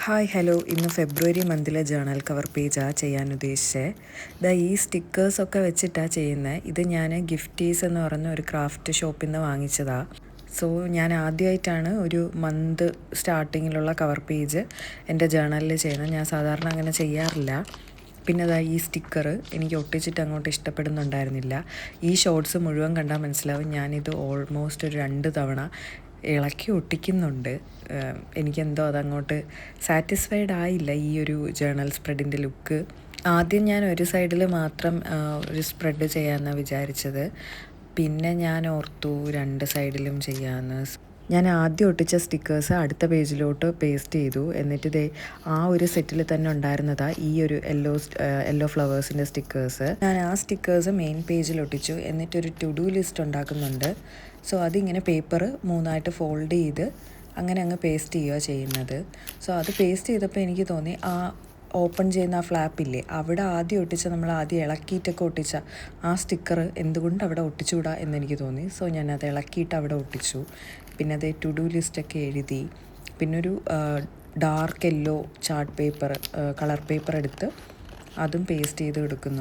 Hi hello, ഇന്ന് ഫെബ്രുവരി മന്തിലെ journal cover പേജാണ് ചെയ്യാൻ ഉദ്ദേശിച്ചത്. ഈ സ്റ്റിക്കേഴ്സൊക്കെ വെച്ചിട്ടാണ് ചെയ്യുന്നത്. ഇത് ഞാൻ ഗിഫ്റ്റീസ് എന്ന് പറഞ്ഞ ഒരു ക്രാഫ്റ്റ് ഷോപ്പിൽ നിന്ന് വാങ്ങിച്ചതാണ്. സോ ഞാൻ ആദ്യമായിട്ടാണ് ഒരു മന്ത് സ്റ്റാർട്ടിങ്ങിലുള്ള കവർ പേജ് എൻ്റെ ജേണലിൽ ചെയ്യുന്നത്. ഞാൻ സാധാരണ അങ്ങനെ ചെയ്യാറില്ല. പിന്നെ ഈ സ്റ്റിക്കർ എനിക്ക് ഒട്ടിച്ചിട്ട് അങ്ങോട്ട് ഇഷ്ടപ്പെടുന്നുണ്ടായിരുന്നില്ല. ഈ ഷോർട്സ് മുഴുവൻ കണ്ടാൽ മനസ്സിലാവും ഞാനിത് ഓൾമോസ്റ്റ് ഒരു 2 തവണ ഇളക്കി ഒട്ടിക്കുന്നുണ്ട്. എനിക്കെന്തോ അതങ്ങോട്ട് സാറ്റിസ്ഫൈഡ് ആയില്ല ഈ ഒരു ജേണൽ സ്പ്രെഡിൻ്റെ ലുക്ക്. ആദ്യം ഞാൻ ഒരു സൈഡിൽ മാത്രം ഒരു സ്പ്രെഡ് ചെയ്യാമെന്നാണ് വിചാരിച്ചത്. പിന്നെ ഞാൻ ഓർത്തു 2 സൈഡിലും ചെയ്യാമെന്ന്. ഞാൻ ആദ്യം ഒട്ടിച്ച സ്റ്റിക്കേഴ്സ് അടുത്ത പേജിലോട്ട് പേസ്റ്റ് ചെയ്തു. എന്നിട്ട് ആ ഒരു സെറ്റിൽ തന്നെ ഉണ്ടായിരുന്നതാണ് ഈ ഒരു യെല്ലോ ഫ്ലവേഴ്സിൻ്റെ സ്റ്റിക്കേഴ്സ്. ഞാൻ ആ സ്റ്റിക്കേഴ്സ് മെയിൻ പേജിൽ ഒട്ടിച്ചു. എന്നിട്ടൊരു ടു ഡു ലിസ്റ്റ് ഉണ്ടാക്കുന്നുണ്ട്. സോ അതിങ്ങനെ പേപ്പർ 3ആയിട്ട് ഫോൾഡ് ചെയ്ത് അങ്ങനെ അങ്ങ് പേസ്റ്റ് ചെയ്യുക ചെയ്യുന്നത്. സോ അത് പേസ്റ്റ് ചെയ്തപ്പോൾ എനിക്ക് തോന്നി ആ ഓപ്പൺ ചെയ്യുന്ന ആ ഫ്ലാപ്പില്ലേ, അവിടെ ആദ്യം ഒട്ടിച്ച നമ്മൾ ആദ്യം ഇളക്കിയിട്ടൊക്കെ ഒട്ടിച്ച ആ സ്റ്റിക്കർ എന്തുകൊണ്ട് അവിടെ ഒട്ടിച്ചുകൂടാ എന്നെനിക്ക് തോന്നി. സോ ഞാനത് ഇളക്കിയിട്ട് അവിടെ ഒട്ടിച്ചു. പിന്നെ അത് ടു ഡു ലിസ്റ്റൊക്കെ എഴുതി. പിന്നൊരു dark yellow chart paper colour paper എടുത്ത് അതും പേസ്റ്റ് ചെയ്ത് എടുക്കുന്നു.